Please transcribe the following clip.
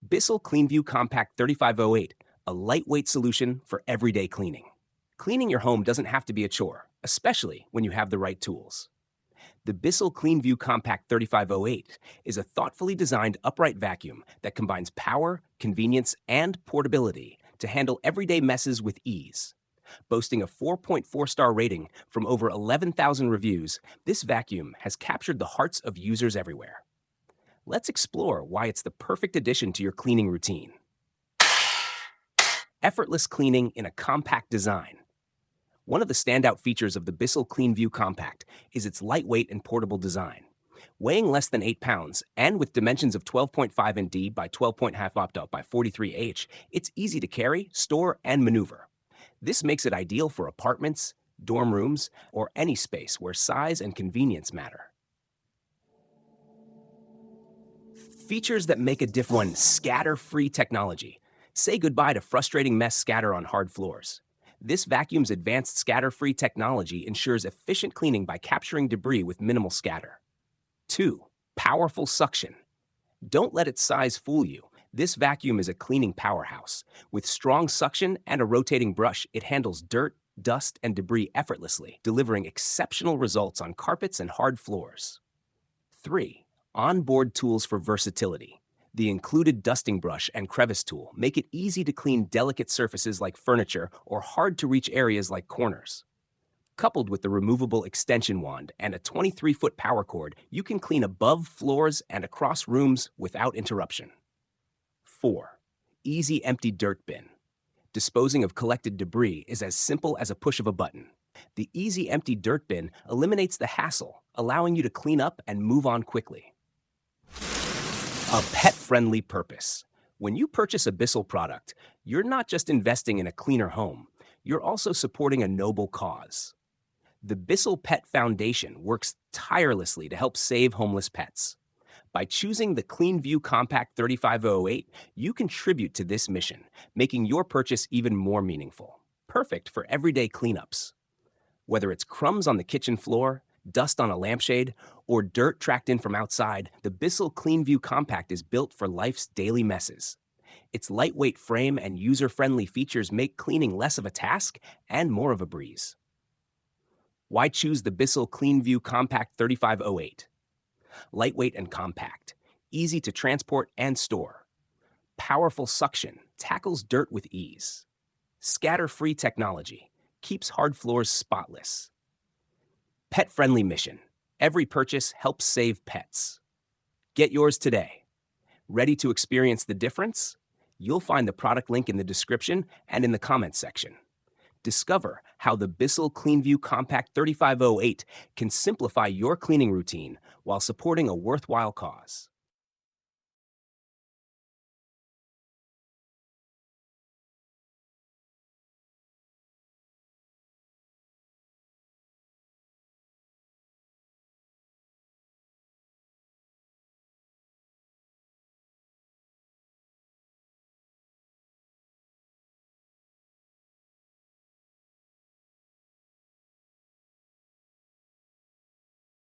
BISSELL CleanView Compact 3508, a lightweight solution for everyday cleaning. Cleaning your home doesn't have to be a chore, especially when you have the right tools. The BISSELL CleanView Compact 3508 is a thoughtfully designed upright vacuum that combines power, convenience, and portability to handle everyday messes with ease. Boasting a 4.4-star rating from over 11,000 reviews, this vacuum has captured the hearts of users everywhere. Let's explore why it's the perfect addition to your cleaning routine. Effortless cleaning in a compact design. One of the standout features of the BISSELL CleanView Compact is its lightweight and portable design. Weighing less than 8 pounds and with dimensions of 12.5 ND by 12.5 opt by 43H, it's easy to carry, store, and maneuver. This makes it ideal for apartments, dorm rooms, or any space where size and convenience matter. Features that make a difference. 1. Scatter-free technology. Say goodbye to frustrating mess scatter on hard floors. This vacuum's advanced scatter-free technology ensures efficient cleaning by capturing debris with minimal scatter. 2. Powerful suction. Don't let its size fool you. This vacuum is a cleaning powerhouse. With strong suction and a rotating brush, it handles dirt, dust, and debris effortlessly, delivering exceptional results on carpets and hard floors. 3. Onboard tools for versatility. The included dusting brush and crevice tool make it easy to clean delicate surfaces like furniture or hard-to-reach areas like corners. Coupled with the removable extension wand and a 23-foot power cord, you can clean above floors and across rooms without interruption. 4. Easy empty dirt bin. Disposing of collected debris is as simple as a push of a button. The easy empty dirt bin eliminates the hassle, allowing you to clean up and move on quickly. A pet-friendly purpose. When you purchase a BISSELL product, you're not just investing in a cleaner home, you're also supporting a noble cause. The BISSELL Pet Foundation works tirelessly to help save homeless pets. By choosing the CleanView Compact 3508, you contribute to this mission, making your purchase even more meaningful. Perfect for everyday cleanups. Whether it's crumbs on the kitchen floor, dust on a lampshade, or dirt tracked in from outside, the BISSELL CleanView Compact is built for life's daily messes. Its lightweight frame and user-friendly features make cleaning less of a task and more of a breeze. Why choose the BISSELL CleanView Compact 3508? Lightweight and compact, easy to transport and store. Powerful suction, tackles dirt with ease. Scatter-free technology, keeps hard floors spotless. Pet-friendly mission, every purchase helps save pets. Get yours today. Ready to experience the difference? You'll find the product link in the description and in the comments section. Discover how the BISSELL CleanView Compact 3508 can simplify your cleaning routine while supporting a worthwhile cause.